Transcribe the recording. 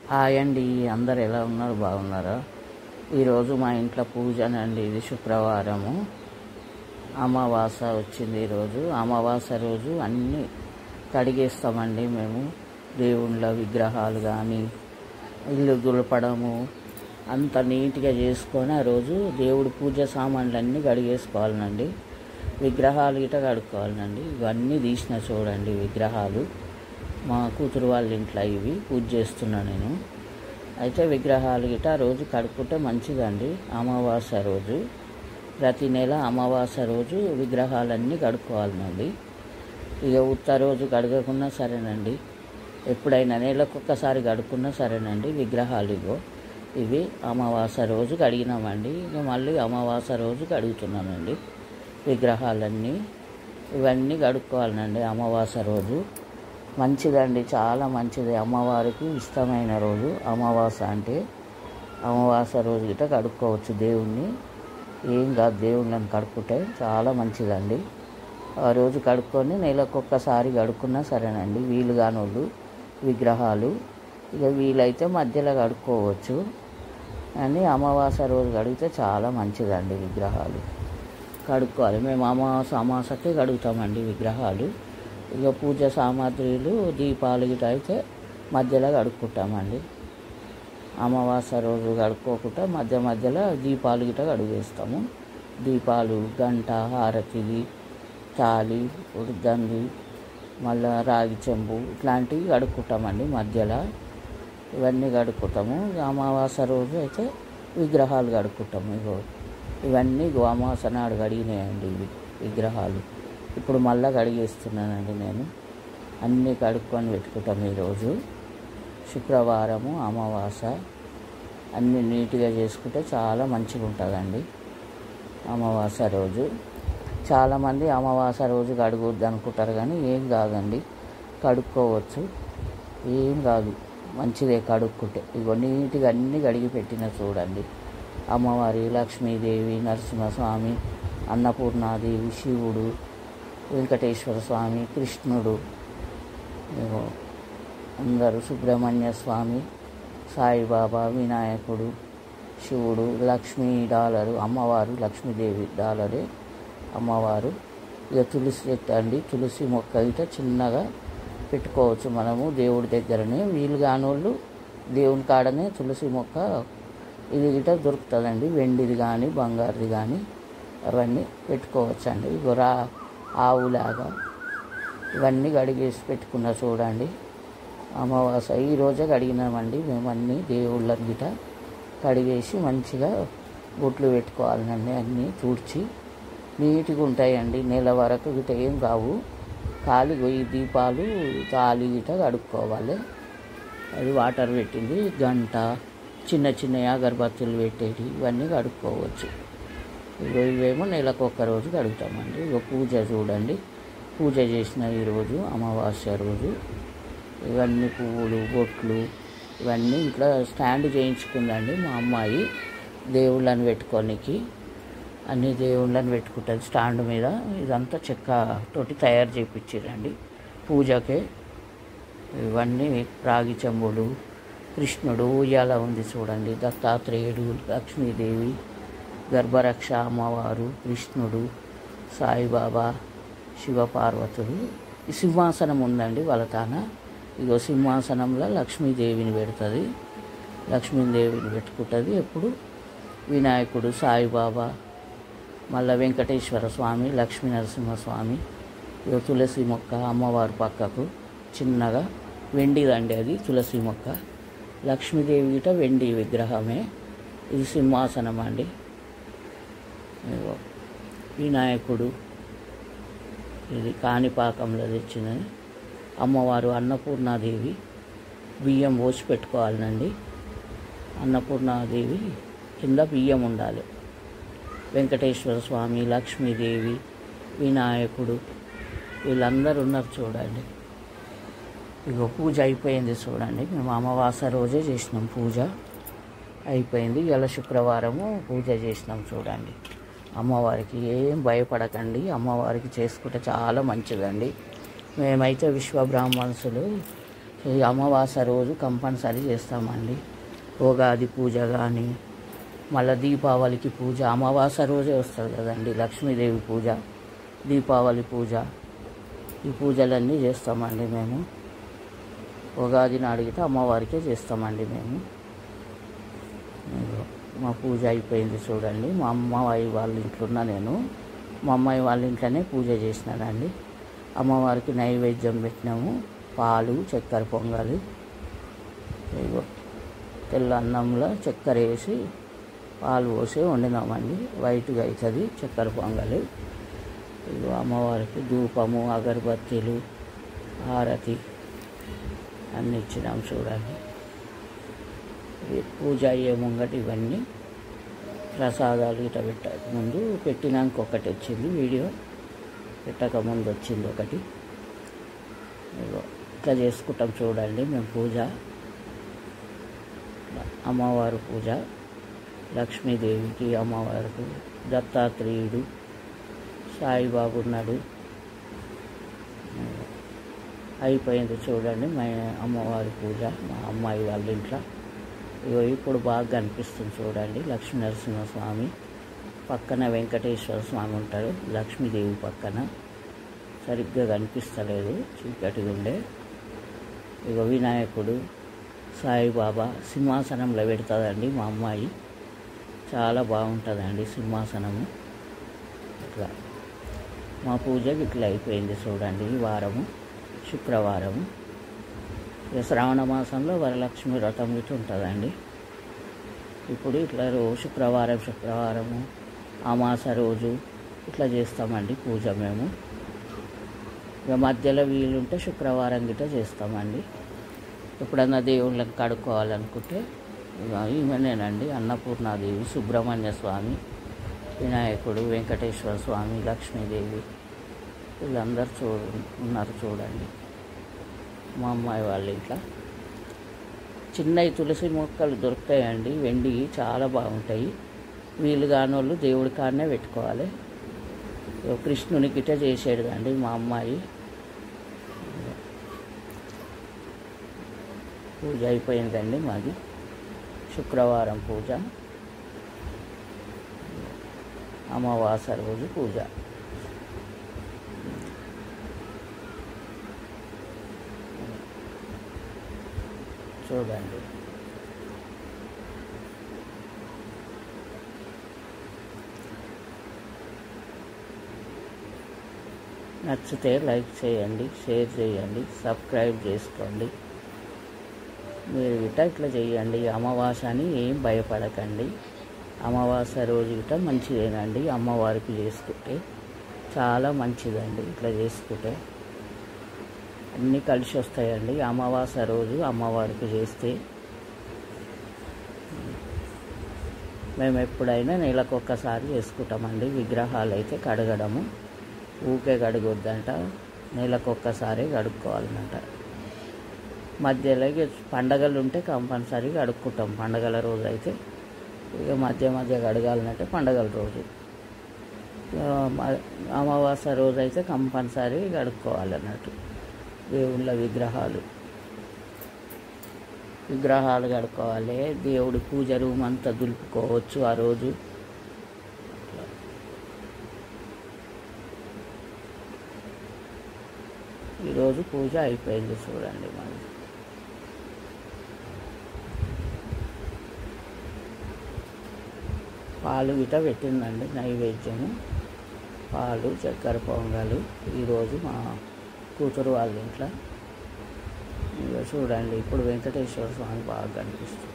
Hi అండి, అందరు ఎలా ఉన్నారు? బాగున్నారా? ఈరోజు మా ఇంట్లో పూజనండి. ఇది శుక్రవారము, అమావాస వచ్చింది. ఈరోజు అమావాస రోజు అన్నీ కడిగేస్తామండి మేము. దేవుళ్ళ విగ్రహాలు కానీ ఇల్లు దులపడము అంత నీట్గా చేసుకొని ఆ రోజు దేవుడి పూజ సామాన్లు అన్నీ కడిగేసుకోవాలండి. విగ్రహాలు గిట్ట కడుక్కోవాలండి. ఇవన్నీ తీసిన చూడండి విగ్రహాలు. మా కూతురు వాళ్ళ ఇంట్లో ఇవి పూజ చేస్తున్నా నేను. అయితే విగ్రహాలు గిట్ట రోజు కడుక్కుంటే మంచిదండి. అమావాస రోజు ప్రతి నెల అమావాస రోజు విగ్రహాలన్నీ కడుక్కోవాలండి. ఇక ఉత్త రోజు కడగకున్నా సరేనండి, ఎప్పుడైనా నెలకొక్కసారి కడుక్కున్నా సరేనండి. విగ్రహాలు ఇవి అమావాస రోజు కడిగినామండి. ఇక మళ్ళీ అమావాస రోజు కడుగుతున్నానండి విగ్రహాలన్నీ. ఇవన్నీ కడుక్కోవాలండి అమావాస రోజు. మంచిదండి, చాలా మంచిది. అమ్మవారికి ఇష్టమైన రోజు అమావాస అంటే. అమావాస రోజు గిట్ట కడుక్కోవచ్చు దేవుణ్ణి, ఏం కాదు. దేవుళ్ళని కడుక్కుంటే చాలా మంచిదండి. ఆ రోజు కడుక్కొని నెలకొక్కసారి కడుక్కున్నా సరేనండి. వీలు కాని వాళ్ళు విగ్రహాలు ఇక వీలైతే మధ్యలో కడుక్కోవచ్చు, అని అమావాస రోజు కడిగితే చాలా మంచిదండి. విగ్రహాలు కడుక్కోవాలి. మేము అమావాసకే కడుగుతామండి విగ్రహాలు. ఇక పూజ సామాగ్రిలు దీపాలు గిట్ట అయితే మధ్యలో కడుక్కుంటామండి. అమావాస రోజు కడుక్కోకుండా మధ్యలో దీపాలు గిట్ట కడిగేస్తాము. దీపాలు, గంట, హారతిది, తాళి, ఉడిదండి, మళ్ళీ రాగి చెంబు ఇట్లాంటివి కడుక్కుంటామండి మధ్యలో. ఇవన్నీ కడుక్కుంటాము. అమావాస రోజు అయితే విగ్రహాలు కడుక్కుంటాము. ఇవన్నీ అమావాస నాడు కడిగినాయండి ఇవి విగ్రహాలు. ఇప్పుడు మళ్ళీ కడిగేస్తున్నానండి నేను. అన్నీ కడుక్కొని పెట్టుకుంటాం. ఈరోజు శుక్రవారము, అమావాస అన్నీ నీట్గా చేసుకుంటే చాలా మంచిగా ఉంటుందండి అమావాస రోజు. చాలామంది అమావాస రోజు కడగొద్దు అనుకుంటారు, కానీ ఏం కాదండి, కడుక్కోవచ్చు, ఏం కాదు, మంచిదే కడుక్కుంటే. ఇగో నీట్గా అన్నీ కడిగి పెట్టిన చూడండి. అమ్మవారి, లక్ష్మీదేవి, నరసింహస్వామి, అన్నపూర్ణాదేవి, శివుడు, వెంకటేశ్వర స్వామి, కృష్ణుడు, అందరూ, సుబ్రహ్మణ్య స్వామి, సాయిబాబా, వినాయకుడు, శివుడు, లక్ష్మీ డాలరు, అమ్మవారు లక్ష్మీదేవి డాలరే అమ్మవారు. ఇక తులసి చెట్టు అండి, తులసి మొక్క గిట్ట చిన్నగా పెట్టుకోవచ్చు మనము దేవుడి దగ్గరనే. వీలు కాని వాళ్ళు దేవుని కాడనే తులసి మొక్క ఇది గిట్ట దొరుకుతుందండి, వెండిది కానీ బంగారుది కానీ అవన్నీ పెట్టుకోవచ్చు అండి. ఇక ఆవులాగా ఇవన్నీ కడిగేసి పెట్టుకున్నా చూడండి. అమావాస ఈరోజే కడిగినామండి మేము. అన్నీ దేవుళ్ళని గిట కడిగేసి మంచిగా బొట్లు పెట్టుకోవాలండి. అన్నీ తుడిచి నీట్గా ఉంటాయండి. నెల వరకు గిట ఏం కావు. ఖాళీ ఈ దీపాలు, తాళి గిట కడుక్కోవాలి. అది వాటర్ పెట్టింది, గంట, చిన్న చిన్న అగరబత్తులు పెట్టేవి ఇవన్నీ కడుక్కోవచ్చు. ఇవేమో నెలకు ఒక్కరోజు కడుగుతామండి. ఇక పూజ చూడండి, పూజ చేసిన ఈరోజు అమావాస్య రోజు ఇవన్నీ పువ్వులు, బొట్లు ఇవన్నీ ఇట్లా స్టాండ్ చేయించుకుందండి మా అమ్మాయి. దేవుళ్ళని పెట్టుకోనికి అన్ని దేవుళ్ళని పెట్టుకుంటుంది స్టాండ్ మీద. ఇదంతా చెక్కతోటి తయారు చేయించారండి పూజకే. ఇవన్నీ రాగి చెంబులు, కృష్ణుడు ఉయ్యాల ఉంది చూడండి, దత్తాత్రేయుడు, లక్ష్మీదేవి, గర్భరక్ష అమ్మవారు, కృష్ణుడు, సాయిబాబా, శివపార్వతులు. ఈ సింహాసనం ఉందండి వాళ్ళ తాన. ఇగో సింహాసనంలో లక్ష్మీదేవిని పెడుతుంది, లక్ష్మీదేవిని పెట్టుకుంటుంది ఎప్పుడు. వినాయకుడు, సాయిబాబా, మళ్ళీ వెంకటేశ్వర స్వామి, లక్ష్మీ నరసింహస్వామి. ఇగో తులసి మొక్క అమ్మవారి పక్కకు చిన్నగా వెండిదండి అది తులసి మొక్క. లక్ష్మీదేవి గిట వెండి విగ్రహమే. ఇది సింహాసనం అండి. వినాయకుడు ఇది కాణిపాకంలో తెచ్చినది. అమ్మవారు అన్నపూర్ణాదేవి, బియ్యం పోసి పెట్టుకోవాలండి. అన్నపూర్ణాదేవి కింద బియ్యం ఉండాలి. వెంకటేశ్వర స్వామి, లక్ష్మీదేవి, వినాయకుడు వీళ్ళందరూ ఉన్నారు చూడండి. ఇగో పూజ అయిపోయింది చూడండి. మేము అమావాస రోజే చేసినాం పూజ, అయిపోయింది. ఇలా శుక్రవారము పూజ చేసినాం చూడండి. అమ్మవారికి ఏం భయపడకండి, అమ్మవారికి చేసుకుంటే చాలా మంచిదండి. మేమైతే విశ్వ బ్రాహ్మణులు ఈ అమావాస్య రోజు కంపల్సరీ చేస్తామండి. ఉగాది పూజ కానీ, మళ్ళీ దీపావళికి పూజ అమావాస్య రోజే వస్తుంది కదండి. లక్ష్మీదేవి పూజ, దీపావళి పూజ, ఈ పూజలన్నీ చేస్తామండి మేము. ఉగాదిని అడిగితే అమ్మవారికే చేస్తామండి మేము. మా పూజ అయిపోయింది చూడండి. మా అమ్మాయి వాళ్ళ ఇంట్లో ఉన్నా నేను. మా అమ్మాయి వాళ్ళ ఇంట్లోనే పూజ చేసినానండి. అమ్మవారికి నైవేద్యం పెట్టినాము. పాలు, చక్కెర పొంగలి, ఇగో తెల్ల అన్నంలో చక్కెర వేసి పాలు పోసి వండినామండి. వైట్గా అవుతుంది చక్కెర పొంగలి. ఇగో అమ్మవారికి ధూపము, అగరబత్తీలు, హారతి అన్నీ ఇచ్చినాం చూడండి. పూజ అయ్యే ముంగట ఇవన్నీ ప్రసాదాలు ఇట్లా పెట్టక ముందు పెట్టినాక ఒకటి వచ్చింది, వీడియో పెట్టక ముందు వచ్చింది ఒకటి. ఇట్లా చేసుకుంటాం చూడండి మేము పూజ. అమ్మవారు పూజ, లక్ష్మీదేవికి, అమ్మవారికి, దత్తాత్రేయుడు, సాయిబాబు ఉన్నాడు. అయిపోయింది చూడండి మా అమ్మవారి పూజ మా అమ్మాయి వాళ్ళ ఇంట్లో. ఇగో ఇప్పుడు బాగా కనిపిస్తుంది చూడండి. లక్ష్మీ నరసింహస్వామి పక్కన వెంకటేశ్వర స్వామి ఉంటాడు, లక్ష్మీదేవి పక్కన. సరిగ్గా కనిపిస్తలేదు, చీకటిగా ఉండే. ఇగో వినాయకుడు, సాయిబాబా సింహాసనంలో పెడుతుందండి మా అమ్మాయి. చాలా బాగుంటుందండి సింహాసనము. ఇట్లా మా పూజ ఇట్లా అయిపోయింది చూడండి. ఈ వారము శుక్రవారము. శ్రావణ మాసంలో వరలక్ష్మి వ్రతం ఇట్లా ఉంటుందండి. ఇప్పుడు ఇట్లా శుక్రవారము అమాస రోజు ఇట్లా చేస్తామండి పూజ మేము. ఇక మధ్యలో వీలుంటే శుక్రవారం గిట్ట చేస్తామండి. ఎప్పుడన్నా దేవుళ్ళని కడుక్కోవాలనుకుంటే ఈమెనేనండి అన్నపూర్ణాదేవి, సుబ్రహ్మణ్య స్వామి, వినాయకుడు, వెంకటేశ్వర స్వామి, లక్ష్మీదేవి వీళ్ళందరూ ఉన్నారు చూడండి మా అమ్మాయి వాళ్ళ ఇంట్లో. చిన్నవి తులసి మొక్కలు దొరుకుతాయండి, వెండి చాలా బాగుంటాయి. వీలు కానోళ్ళు దేవుడి కాడనే పెట్టుకోవాలి. కృష్ణుని గిట్ట చేసేదండి మా అమ్మాయి. పూజ అయిపోయిందండి మాది శుక్రవారం పూజ, అమావాస్య రోజు పూజ. చూడండి నచ్చితే లైక్ చేయండి, షేర్ చేయండి, సబ్స్క్రైబ్ చేసుకోండి. మీరు గిట్ట ఇట్లా చేయండి. అమావాస్య అని ఏం భయపడకండి. అమావాస్య రోజు గిట్ట మంచిదేనండి. అమ్మవారికి చేసుకుంటే చాలా మంచిదండి. ఇట్లా చేసుకుంటే అన్నీ కలిసి వస్తాయండి. అమావాస్య రోజు అమ్మవారికి చేస్తే మేము ఎప్పుడైనా నెలకొక్కసారి చేసుకుంటామండి. విగ్రహాలు అయితే కడగడము ఊకే కడగొద్దంట, నెలకొక్కసారి కడుక్కోవాలన్నట. మధ్యలో పండగలు ఉంటే కంపల్సరీ కడుక్కుంటాం. పండగల రోజు అయితే ఇక మధ్య కడగాలంటే పండగల రోజు. అమావాస్య రోజు అయితే కంపల్సరీ కడుక్కోవాలన్నట్టు. దేవుళ్ళ విగ్రహాలు కడుక్కోవాలి. దేవుడి పూజ రూమ్ అంతా దులుపుకోవచ్చు ఆ రోజు. ఈరోజు పూజ అయిపోయింది చూడండి మరి. పాలు గిట పెట్టిందండి నైవేద్యము, పాలు, చక్కెర పొంగలు ఈరోజు మా కూతురు వాళ్ళ ఇంట్లో. ఇక చూడండి ఇప్పుడు వెంకటేశ్వర స్వామి బాగా కనిపిస్తుంది.